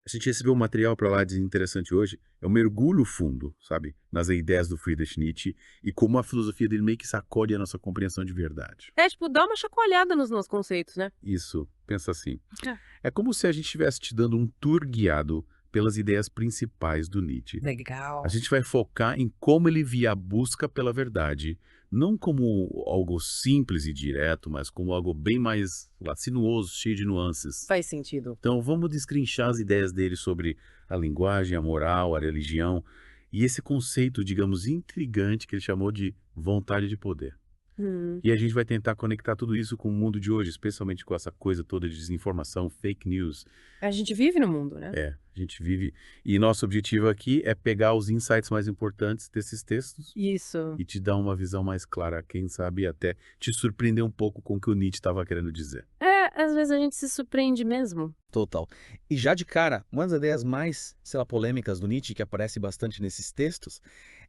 A gente recebeu um material para lá de interessante hoje, é um mergulho fundo, sabe, nas ideias do Friedrich Nietzsche e como a filosofia dele meio que sacode a nossa compreensão de verdade. É, tipo, dá uma chacoalhada nos nossos conceitos, né? Isso, pensa assim. É. É como se a gente estivesse te dando um tour guiado pelas ideias principais do Nietzsche. A Legal. gente vai focar em como ele via a busca pela verdade, não como algo simples e direto, mas como algo bem mais sei lá, sinuoso, cheio de nuances. Faz sentido. Então vamos destrinchar as ideias dele sobre a linguagem, a moral, a religião e esse conceito, digamos, intrigante que ele chamou de vontade de poder. Hum. E a gente vai tentar conectar tudo isso com o mundo de hoje, especialmente com essa coisa toda de desinformação, fake news. A gente vive no mundo, né? É, a gente vive. E nosso objetivo aqui é pegar os insights mais importantes desses textos Isso. e te dar uma visão mais clara, quem sabe até te surpreender um pouco com o que o Nietzsche estava querendo dizer. É, às vezes a gente se surpreende mesmo. Total. E já de cara, uma das ideias mais, sei lá, polêmicas do Nietzsche, que aparece bastante nesses textos,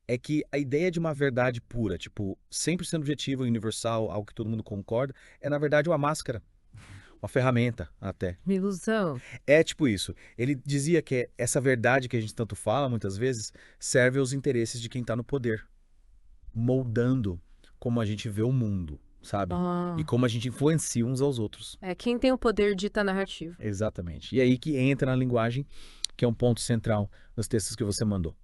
é que a ideia de uma verdade pura, tipo, 100% objetiva, universal, algo que todo mundo concorda, é na verdade uma máscara, uma ferramenta até. Uma ilusão. É tipo isso. Ele dizia que essa verdade que a gente tanto fala, muitas vezes, serve aos interesses de quem está no poder, moldando como a gente vê o mundo, sabe? Ah. E como a gente influencia uns aos outros. É, quem tem o poder dita a narrativa. Exatamente. E aí que entra na linguagem, que é um ponto central nos textos que você mandou.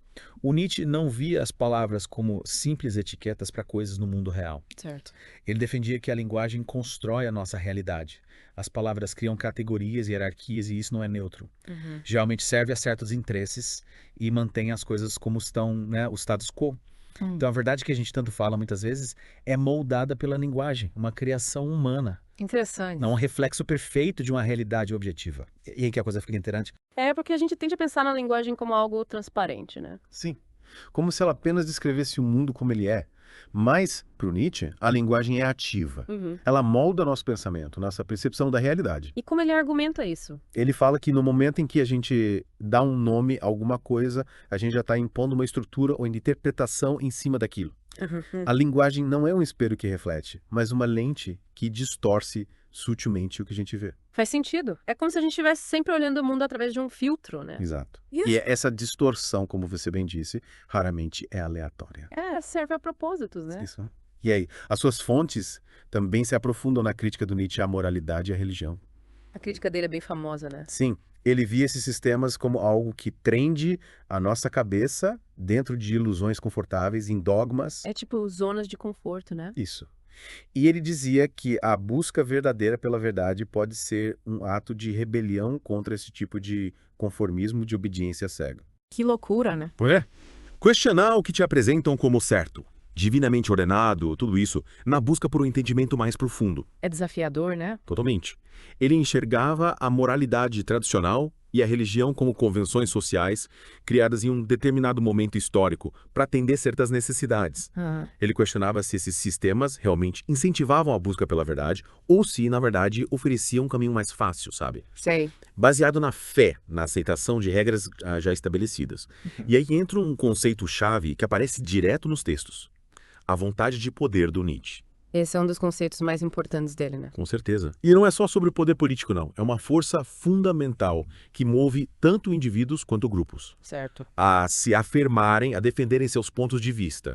O Nietzsche não via as palavras como simples etiquetas para coisas no mundo real. Certo. Ele defendia que a linguagem constrói a nossa realidade. As palavras criam categorias e hierarquias e isso não é neutro. Uhum. Geralmente serve a certos interesses e mantém as coisas como estão, né, o status quo. Então a verdade que a gente tanto fala muitas vezes é moldada pela linguagem, uma criação humana, Interessante. não um reflexo perfeito de uma realidade objetiva. E aí que a coisa fica interessante. É porque a gente tende a pensar na linguagem como algo transparente, né? Sim, como se ela apenas descrevesse o mundo como ele é. Mas, para o Nietzsche, a linguagem é ativa. Uhum. Ela molda nosso pensamento, nossa percepção da realidade. E como ele argumenta isso? Ele fala que no momento em que a gente dá um nome a alguma coisa, a gente já está impondo uma estrutura ou interpretação em cima daquilo. Uhum. A linguagem não é um espelho que reflete, mas uma lente que distorce sutilmente o que a gente vê. Faz sentido. É como se a gente estivesse sempre olhando o mundo através de um filtro, né? Exato. Isso. E essa distorção, como você bem disse, raramente é aleatória. É, serve a propósitos, né? Isso. E aí, as suas fontes também se aprofundam na crítica do Nietzsche à moralidade e à religião. A crítica dele é bem famosa, né? Sim, ele via esses sistemas como algo que prende a nossa cabeça dentro de ilusões confortáveis, em dogmas. É tipo zonas de conforto, né? Isso. E ele dizia que a busca verdadeira pela verdade pode ser um ato de rebelião contra esse tipo de conformismo, de obediência cega. Que loucura, né? É. Questionar o que te apresentam como certo, divinamente ordenado, tudo isso, na busca por um entendimento mais profundo. É desafiador, né? Totalmente. Ele enxergava a moralidade tradicional e a religião como convenções sociais criadas em um determinado momento histórico para atender certas necessidades. Ah. Ele questionava se esses sistemas realmente incentivavam a busca pela verdade ou se, na verdade, ofereciam um caminho mais fácil, sabe? Sei. Baseado na fé, na aceitação de regras já estabelecidas. E aí entra um conceito-chave que aparece direto nos textos. A vontade de poder do Nietzsche. Esse é um dos conceitos mais importantes dele, né? Com certeza. E não é só sobre o poder político, não. É uma força fundamental que move tanto indivíduos quanto grupos Certo. a se afirmarem, a defenderem seus pontos de vista.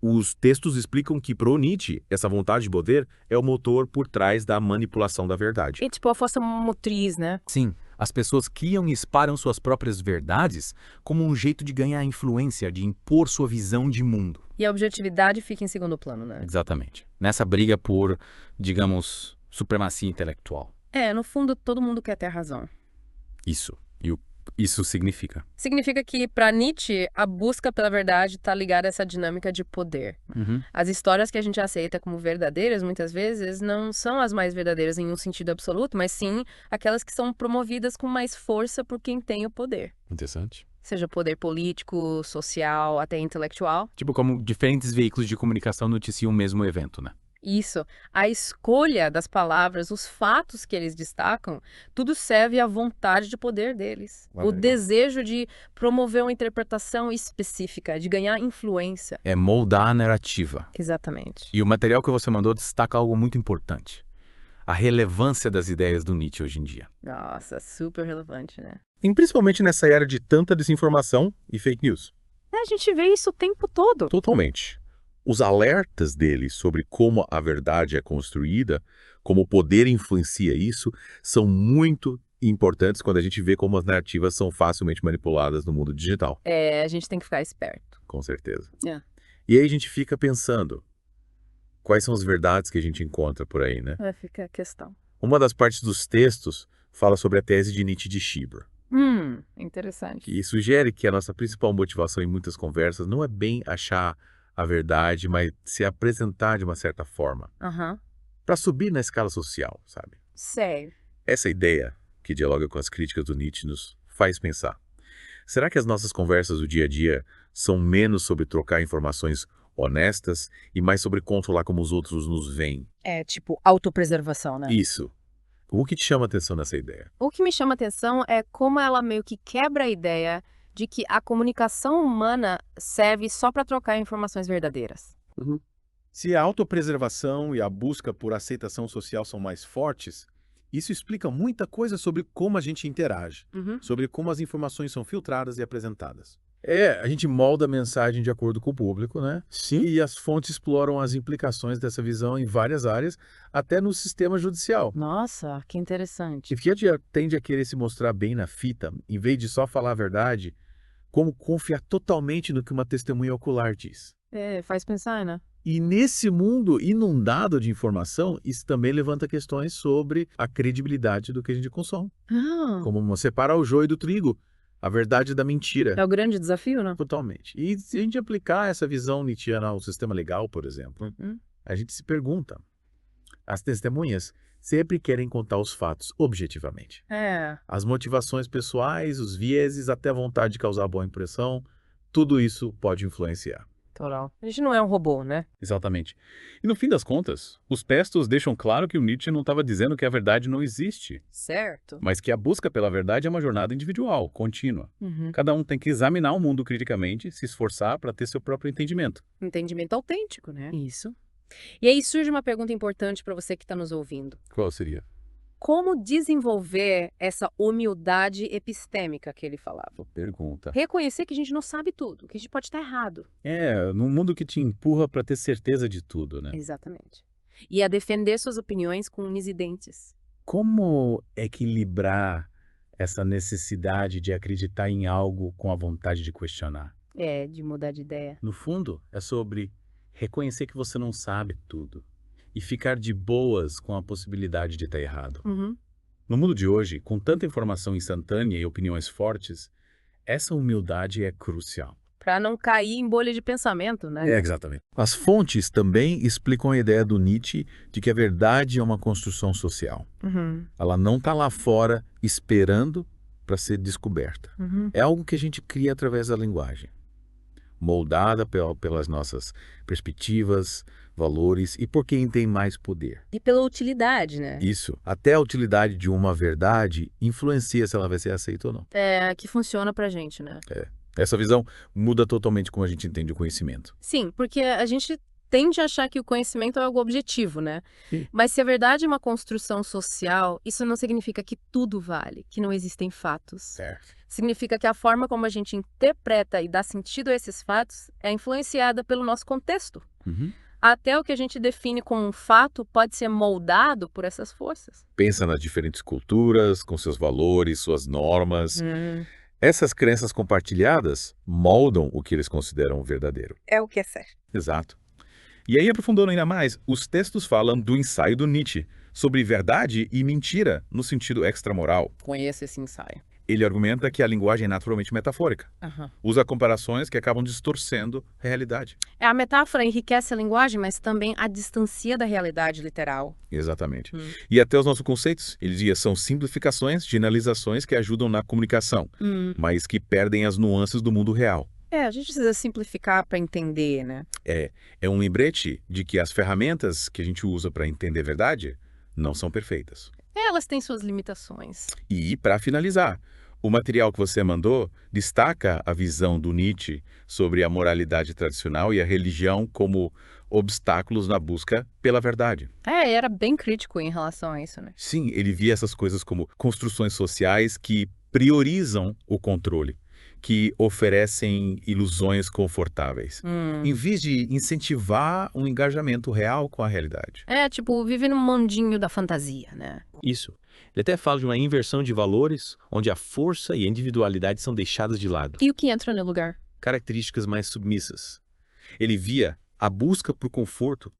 Os textos explicam que, para o Nietzsche, essa vontade de poder é o motor por trás da manipulação da verdade. E tipo a força motriz, né? Sim, as pessoas criam e espalham suas próprias verdades como um jeito de ganhar influência, de impor sua visão de mundo. E a objetividade fica em segundo plano, né? Exatamente. Nessa briga por, digamos, supremacia intelectual. É, no fundo, todo mundo quer ter razão. Isso. E isso significa. Significa que, para Nietzsche, a busca pela verdade está ligada a essa dinâmica de poder. As histórias que a gente aceita como verdadeiras, muitas vezes, não são as mais verdadeiras em um sentido absoluto, mas sim aquelas que são promovidas com mais força por quem tem o poder. Interessante. Seja poder político, social, até intelectual. Tipo como diferentes veículos de comunicação noticiam o mesmo evento, né? Isso, a escolha das palavras, os fatos que eles destacam, tudo serve à vontade de poder deles. O desejo de promover uma interpretação específica, de ganhar influência. É moldar a narrativa. Exatamente. E o material que você mandou destaca algo muito importante. a relevância das ideias do Nietzsche hoje em dia? Nossa, super relevante, né? E principalmente nessa era de tanta desinformação e fake news. A gente vê isso o tempo todo. Totalmente. Os alertas dele sobre como a verdade é construída, como o poder influencia isso, são muito importantes quando a gente vê como as narrativas são facilmente manipuladas no mundo digital. É, a gente tem que ficar esperto. Com certeza. É. E aí a gente fica pensando, quais são as verdades que a gente encontra por aí, né? Vai ficar a questão. Uma das partes dos textos fala sobre a tese de Nietzsche de Schieber, Interessante. que sugere que a nossa principal motivação em muitas conversas não é bem achar a verdade, mas se apresentar de uma certa forma, Aham. para subir na escala social, sabe? Sei. Essa ideia, que dialoga com as críticas do Nietzsche, nos faz pensar. Será que as nossas conversas do dia a dia são menos sobre trocar informações honestas e mais sobre controlar como os outros nos veem? É tipo autopreservação, né? Isso. O que te chama a atenção nessa ideia? O que me chama a atenção é como ela meio que quebra a ideia de que a comunicação humana serve só para trocar informações verdadeiras. Se a autopreservação e a busca por aceitação social são mais fortes, isso explica muita coisa sobre como a gente interage, sobre como as informações são filtradas e apresentadas. A gente molda a mensagem de acordo com o público, né? Sim. E as fontes exploram as implicações dessa visão em várias áreas, até no sistema judicial. Nossa, que interessante. E Fiat tende a querer se mostrar bem na fita, em vez de só falar a verdade, como confiar totalmente no que uma testemunha ocular diz. É, faz pensar, né? E nesse mundo inundado de informação, isso também levanta questões sobre a credibilidade do que a gente consome. Como separar o joio do trigo, a verdade da mentira. É o grande desafio, né? Totalmente. E se a gente aplicar essa visão nietzschiana ao sistema legal, por exemplo, a gente se pergunta, as testemunhas sempre querem contar os fatos objetivamente. É. As motivações pessoais, os vieses, até a vontade de causar boa impressão, tudo isso pode influenciar. Total. A gente não é um robô, né? Exatamente. E no fim das contas, os textos deixam claro que o Nietzsche não estava dizendo que a verdade não existe, Certo. mas que a busca pela verdade é uma jornada individual, contínua. Cada um tem que examinar o mundo criticamente, se esforçar para ter seu próprio entendimento. Entendimento autêntico, né? Isso. E aí surge uma pergunta importante para você que está nos ouvindo. Qual seria? Como desenvolver essa humildade epistêmica que ele falava? Boa pergunta. Reconhecer que a gente não sabe tudo, que a gente pode estar errado. Num mundo que te empurra para ter certeza de tudo, né? Exatamente. E a defender suas opiniões com unhas e dentes. Como equilibrar essa necessidade de acreditar em algo com a vontade de questionar? É, de mudar de ideia. No fundo, é sobre reconhecer que você não sabe tudo e ficar de boas com a possibilidade de estar errado. No mundo de hoje, com tanta informação instantânea e opiniões fortes, essa humildade é crucial. Para não cair em bolha de pensamento, né? Exatamente. As fontes também explicam a ideia do Nietzsche de que a verdade é uma construção social. Ela não está lá fora esperando para ser descoberta. É algo que a gente cria através da linguagem, moldada pelas nossas perspectivas, valores e por quem tem mais poder. E pela utilidade, né? Isso. Até a utilidade de uma verdade influencia se ela vai ser aceita ou não. É, que funciona pra gente, né? Essa visão muda totalmente como a gente entende o conhecimento. Sim, porque a gente tende a achar que o conhecimento é algo objetivo, né? Sim. Mas se a verdade é uma construção social, isso não significa que tudo vale, que não existem fatos. Certo. Significa que a forma como a gente interpreta e dá sentido a esses fatos é influenciada pelo nosso contexto. Até o que a gente define como um fato pode ser moldado por essas forças. Pensa nas diferentes culturas, com seus valores, suas normas. Essas crenças compartilhadas moldam o que eles consideram verdadeiro. É o que é certo. Exato. E aí, aprofundando ainda mais, os textos falam do ensaio do Nietzsche sobre verdade e mentira no sentido extramoral. Conheço esse ensaio. Ele argumenta que a linguagem é naturalmente metafórica. Usa comparações que acabam distorcendo a realidade. A metáfora enriquece a linguagem, mas também a distancia da realidade literal. Exatamente. E até os nossos conceitos, ele dizia, são simplificações, generalizações que ajudam na comunicação, mas que perdem as nuances do mundo real. A gente precisa simplificar para entender, né? É um lembrete de que as ferramentas que a gente usa para entender a verdade não são perfeitas. Elas têm suas limitações. E, para finalizar, o material que você mandou destaca a visão do Nietzsche sobre a moralidade tradicional e a religião como obstáculos na busca pela verdade. Era bem crítico em relação a isso, né? Sim, ele via essas coisas como construções sociais que priorizam o controle, que oferecem ilusões confortáveis, em vez de incentivar um engajamento real com a realidade. Tipo, vive num mundinho da fantasia, né? Isso. Ele até fala de uma inversão de valores, onde a força e a individualidade são deixadas de lado. E o que entra no lugar? Características mais submissas. Ele via a busca por conforto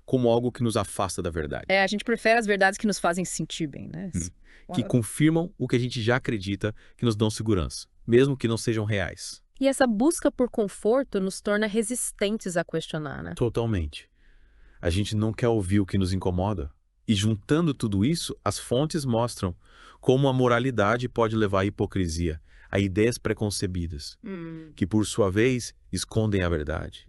como algo que nos afasta da verdade. A gente prefere as verdades que nos fazem sentir bem, né? Que confirmam o que a gente já acredita, que nos dão segurança, mesmo que não sejam reais. E essa busca por conforto nos torna resistentes a questionar, né? Totalmente. A gente não quer ouvir o que nos incomoda. E juntando tudo isso, as fontes mostram como a moralidade pode levar à hipocrisia, a ideias preconcebidas, que por sua vez escondem a verdade.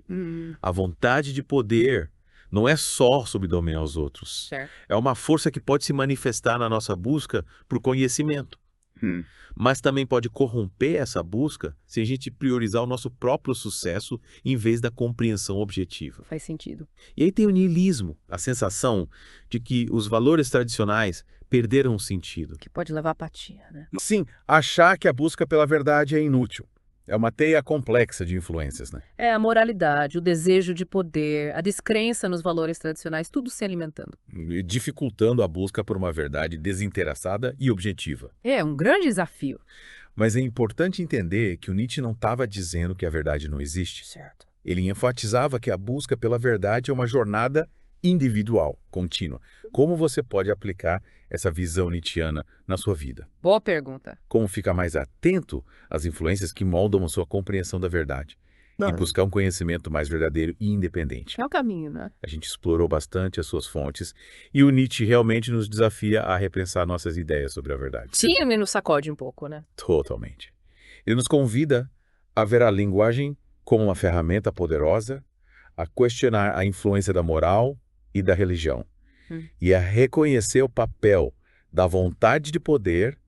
A vontade de poder não é só sobre dominar os outros. Certo. É uma força que pode se manifestar na nossa busca por conhecimento. Mas também pode corromper essa busca se a gente priorizar o nosso próprio sucesso em vez da compreensão objetiva. Faz sentido. E aí tem o niilismo, a sensação de que os valores tradicionais perderam o sentido. Que pode levar à apatia, né? Sim, achar que a busca pela verdade é inútil. É uma teia complexa de influências, né? A moralidade, o desejo de poder, a descrença nos valores tradicionais, tudo se alimentando. E dificultando a busca por uma verdade desinteressada e objetiva. É um grande desafio. Mas é importante entender que o Nietzsche não estava dizendo que a verdade não existe. Certo. Ele enfatizava que a busca pela verdade é uma jornada individual, contínua. Como você pode aplicar essa visão nietzschiana na sua vida? Boa pergunta. Como ficar mais atento às influências que moldam a sua compreensão da verdade? E buscar um conhecimento mais verdadeiro e independente. É o caminho, né? A gente explorou bastante as suas fontes e o Nietzsche realmente nos desafia a repensar nossas ideias sobre a verdade. Sim, ele nos sacode um pouco, né? Totalmente. Ele nos convida a ver a linguagem como uma ferramenta poderosa, a questionar a influência da moral e da religião, e a reconhecer o papel da vontade de poder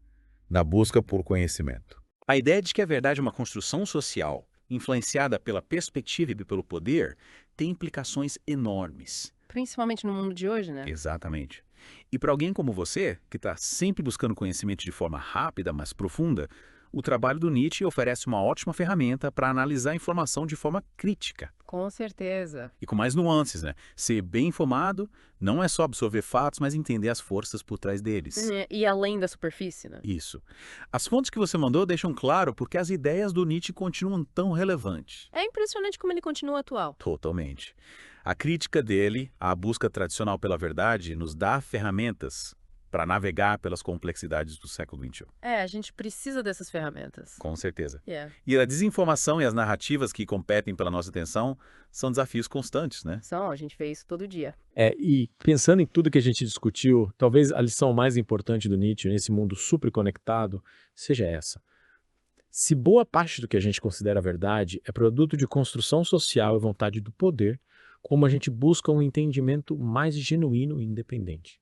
na busca por conhecimento. A ideia de que a verdade é uma construção social, influenciada pela perspectiva e pelo poder, tem implicações enormes. Principalmente no mundo de hoje, né? Exatamente. E para alguém como você, que está sempre buscando conhecimento de forma rápida, mas profunda, o trabalho do Nietzsche oferece uma ótima ferramenta para analisar a informação de forma crítica. Com certeza. E com mais nuances, né? Ser bem informado não é só absorver fatos, mas entender as forças por trás deles. E além da superfície, né? Isso. As fontes que você mandou deixam claro porque as ideias do Nietzsche continuam tão relevantes. É impressionante como ele continua atual. Totalmente. A crítica dele, à busca tradicional pela verdade, nos dá ferramentas para navegar pelas complexidades do século XXI. A gente precisa dessas ferramentas. Com certeza. Yeah. E a desinformação e as narrativas que competem pela nossa atenção são desafios constantes, né? A gente vê isso todo dia. E pensando em tudo que a gente discutiu, talvez a lição mais importante do Nietzsche nesse mundo super conectado seja essa. Se boa parte do que a gente considera verdade é produto de construção social e vontade do poder, como a gente busca um entendimento mais genuíno e independente?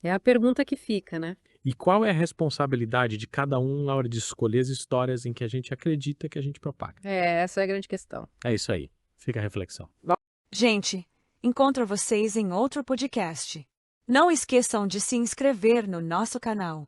É a pergunta que fica, né? E qual é a responsabilidade de cada um na hora de escolher as histórias em que a gente acredita que a gente propaga? Essa é a grande questão. É isso aí. Fica a reflexão. Gente, encontro vocês em outro podcast. Não esqueçam de se inscrever no nosso canal